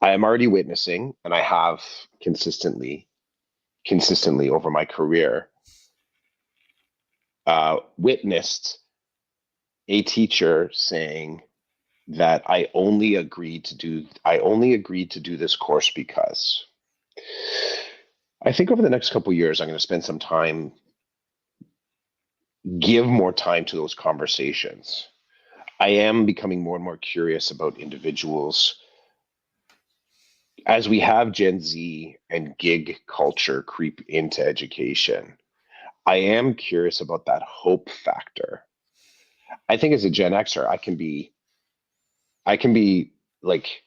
I am already witnessing, and I have consistently over my career witnessed a teacher saying that I only agreed to do this course because. I think over the next couple of years I'm going to spend some time, give more time to those conversations. I am becoming more and more curious about individuals as we have Gen Z and gig culture creep into education. I am curious about that hope factor. I think as a Gen Xer, I can be like,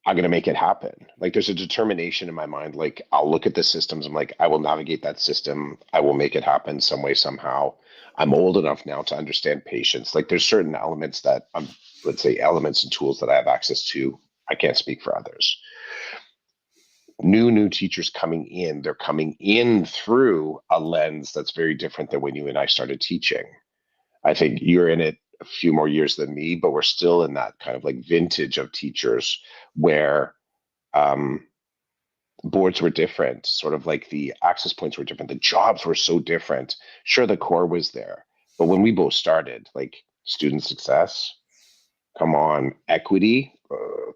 I'm gonna make it happen. Like there's a determination in my mind. Like I'll look at the systems. I'm like, I will navigate that system. I will make it happen some way, somehow. I'm old enough now to understand patience. Like there's certain elements that let's say elements and tools that I have access to. I can't speak for others. New teachers coming in, they're coming in through a lens that's very different than when you and I started teaching. I think you're in it a few more years than me, but we're still in that kind of like vintage of teachers where um, boards were different, sort of like the access points were different, the jobs were so different. Sure, the core was there, but when we both started, like student success, come on, equity,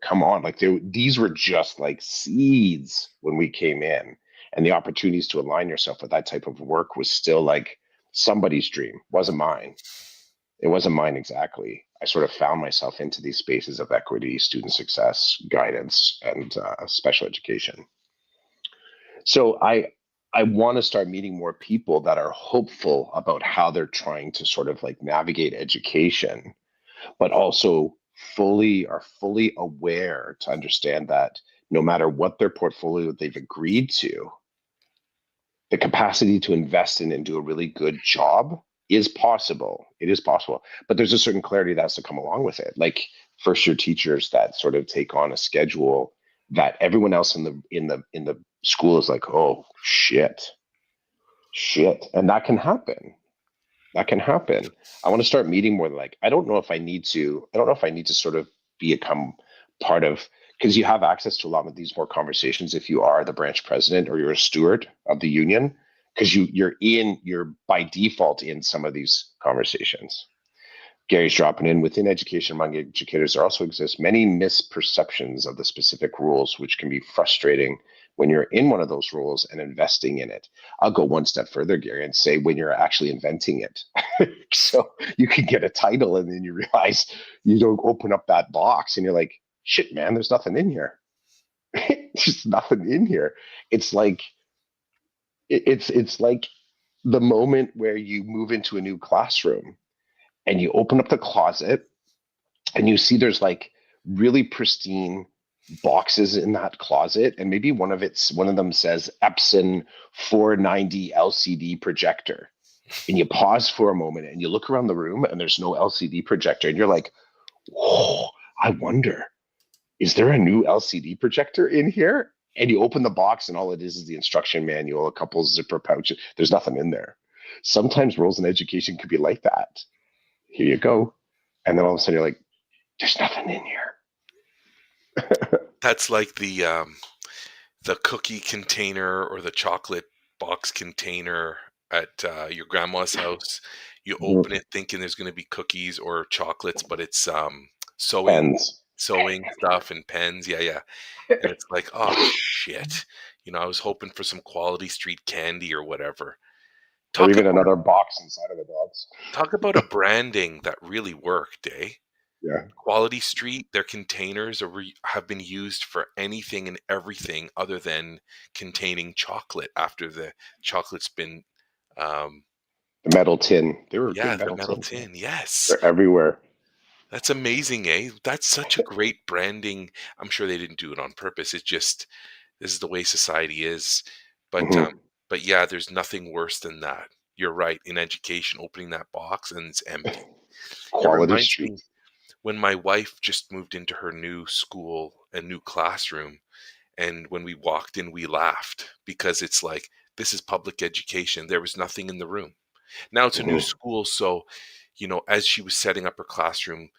come on, like these were just like seeds when we came in, and the opportunities to align yourself with that type of work was still like somebody's dream, wasn't mine. It wasn't mine exactly. I sort of found myself into these spaces of equity, student success, guidance, and special education. So I want to start meeting more people that are hopeful about how they're trying to sort of like navigate education, but also fully aware to understand that no matter what their portfolio they've agreed to, the capacity to invest in and do a really good job is possible. It is possible, but there's a certain clarity that has to come along with it. Like first year teachers that sort of take on a schedule that everyone else in the school is like, oh shit, and that can happen. That can happen. I want to start meeting more. Like I don't know if I need to. I don't know if I need to sort of become part of because you have access to a lot of these more conversations if you are the branch president or you're a steward of the union because you're by default in some of these conversations. Gary's dropping in. Within education among educators, there also exists many misperceptions of the specific rules, which can be frustrating when you're in one of those roles and investing in it. I'll go one step further, Gary, and say when you're actually inventing it. So you can get a title and then you realize you don't open up that box and you're like, shit, man, there's nothing in here. There's nothing in here. It's like it's like the moment where you move into a new classroom and you open up the closet. and you see there's like really pristine boxes in that closet, and maybe one of them says Epson 490 LCD projector. And you pause for a moment and you look around the room and there's no LCD projector, and you're like, "Whoa, I wonder, is there a new LCD projector in here?" And you open the box and all it is the instruction manual, a couple zipper pouches. There's nothing in there. Sometimes roles in education could be like that. Here you go. And then all of a sudden you're like, there's nothing in here. That's like the cookie container or the chocolate box container at your grandma's house. You open it thinking there's going to be cookies or chocolates, but it's sewing Pens. sewing stuff and pens. Yeah, yeah. And it's like, oh shit. I was hoping for some Quality Street candy or whatever. Or Talk even about another box inside of the box. talk about a branding that really worked, eh? Yeah. Quality Street, their containers have been used for anything and everything other than containing chocolate after the chocolate's been, um, The metal tin. They were yeah, big the metal metal tins. tin. Yes. They're everywhere. That's amazing, eh? That's such a great branding. I'm sure they didn't do it on purpose. It's just this is the way society is. But Mm-hmm. but yeah, there's nothing worse than that. You're right. In education, opening that box and it's empty. It Quality reminds Street. me when my wife just moved into her new school and new classroom, and when we walked in, we laughed because it's like, this is public education. There was nothing in the room. Now it's a new Mm-hmm. school. So, as she was setting up her classroom,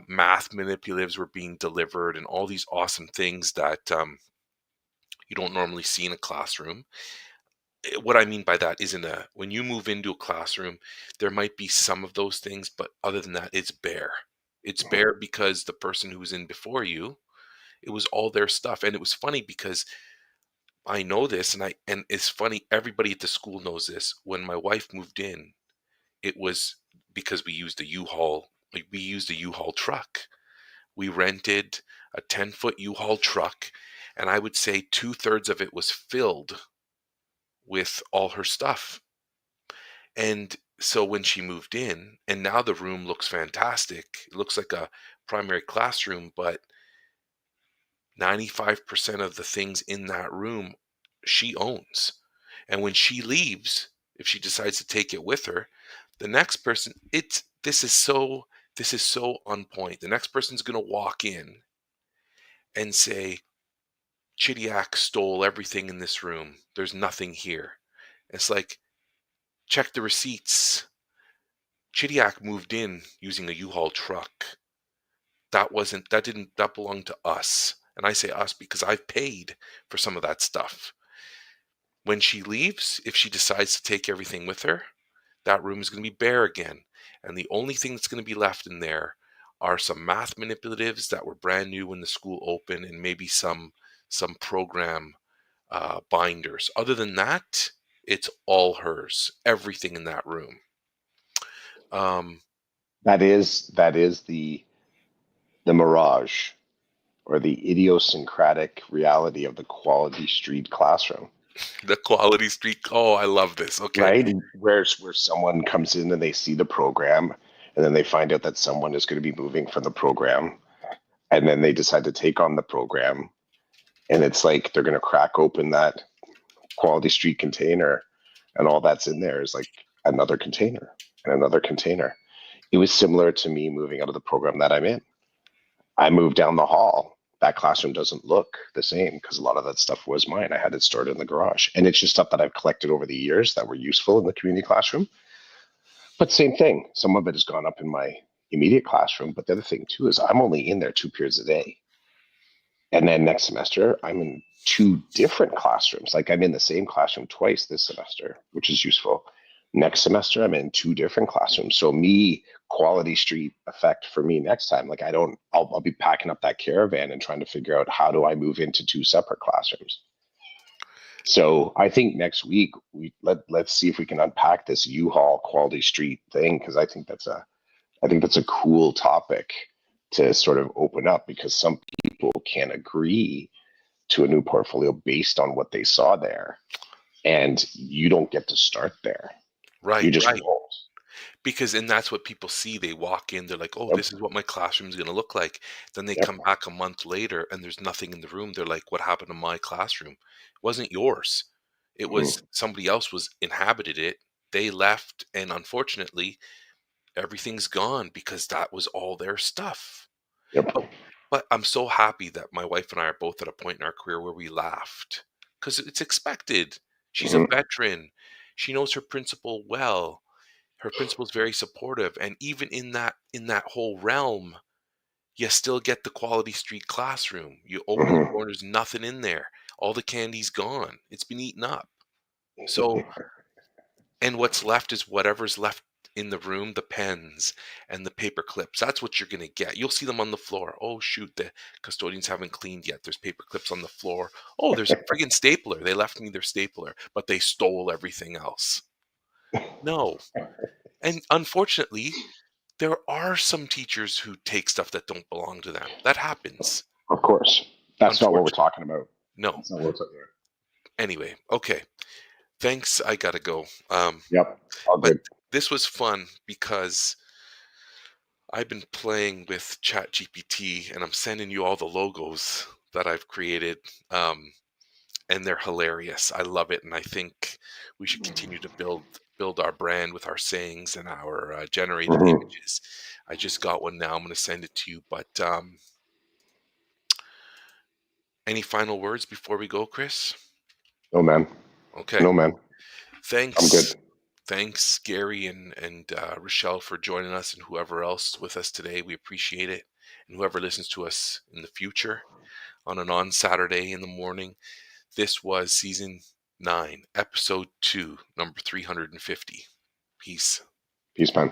math manipulatives were being delivered and all these awesome things that you don't normally see in a classroom. What I mean by that isn't when you move into a classroom, there might be some of those things, but other than that, it's bare. It's bare because the person who was in before you, it was all their stuff. And it was funny because I know this, and it's funny, everybody at the school knows this. When my wife moved in, it was because we used a U-Haul truck. We rented a 10-foot U-Haul truck, and I would say two-thirds of it was filled with all her stuff. And so when she moved in, and now the room looks fantastic. It looks like a primary classroom, but 95% of the things in that room she owns. And when she leaves, if she decides to take it with her, the next person, this is so on point. The next person's going to walk in and say, Chidiak stole everything in this room. There's nothing here. It's like, check the receipts. Chidiak moved in using a U-Haul truck. That belong to us. And I say us because I've paid for some of that stuff. When she leaves, if she decides to take everything with her, that room is going to be bare again. And the only thing that's going to be left in there are some math manipulatives that were brand new when the school opened, and maybe some program binders. Other than that, it's all hers. Everything in that room. Um, That is the mirage or the idiosyncratic reality of the Quality Street classroom. the Quality Street. Oh, I love this. Okay. Right? Where someone comes in and they see the program, and then they find out that someone is going to be moving from the program, and then they decide to take on the program, and it's like they're going to crack open that Quality Street container, and all that's in there is like another container and another container. It was similar to me moving out of the program that I'm in. I moved down the hall. That classroom doesn't look the same because a lot of that stuff was mine. I had it stored in the garage. And it's just stuff that I've collected over the years that were useful in the community classroom. But same thing, some of it has gone up in my immediate classroom. But the other thing too is I'm only in there 2 periods a day. And then next semester, I'm in two different classrooms. Like I'm in the same classroom twice this semester, which is useful. Next semester, I'm in two different classrooms. So me, Quality Street effect for me next time. Like I'll be packing up that caravan and trying to figure out how do I move into two separate classrooms. So I think next week let's see if we can unpack this U-Haul Quality Street thing because I think that's a cool topic to sort of open up because some people can't agree to a new portfolio based on what they saw there. And you don't get to start there. You Right, just right. won't. Because and that's what people see. They walk in, they're like, "Oh, Yep. this is what my classroom is gonna look like." Then they come Yep. back a month later and there's nothing in the room. They're like, "What happened to my classroom?" It wasn't yours. It was Mhm. somebody else was inhabited it. They left, and unfortunately, everything's gone because that was all their stuff. Yep. But but I'm so happy that my wife and I are both at a point in our career where we laughed because it's expected. She's a Mhm. veteran. She knows her principal well. Her principal's very supportive, and even in that whole realm, you still get the quality street classroom. You open the Mhm. door, there's nothing in there. All the candy's gone. It's been eaten up. So, and what's left is whatever's left in the room, the pens and the paper clips. That's what you're gonna get. You'll see them on the floor. Oh shoot, the custodians haven't cleaned yet. There's paper clips on the floor. Oh, there's a friggin' stapler. They left me their stapler, but they stole everything else. No. And unfortunately, there are some teachers who take stuff that don't belong to them. That happens. Of course. That's not what we're Unfortunately. talking about. No. That's not what we're talking about. Anyway, okay. Thanks. I gotta go. Yep. All But good. this was fun because I've been playing with ChatGPT and I'm sending you all the logos that I've created. And they're hilarious. I love it, and I think we should continue to build our brand with our sayings and our generated Mhm. images. I just got one now. I'm going to send it to you. But any final words before we go, Chris? No, man. Okay. No, man. I'm Thanks. good. Thanks, Gary and Rochelle, for joining us, and whoever else with us today. We appreciate it. And whoever listens to us in the future on an on Saturday in the morning. This was season 9, episode 2, number 350. Peace. Peace, man.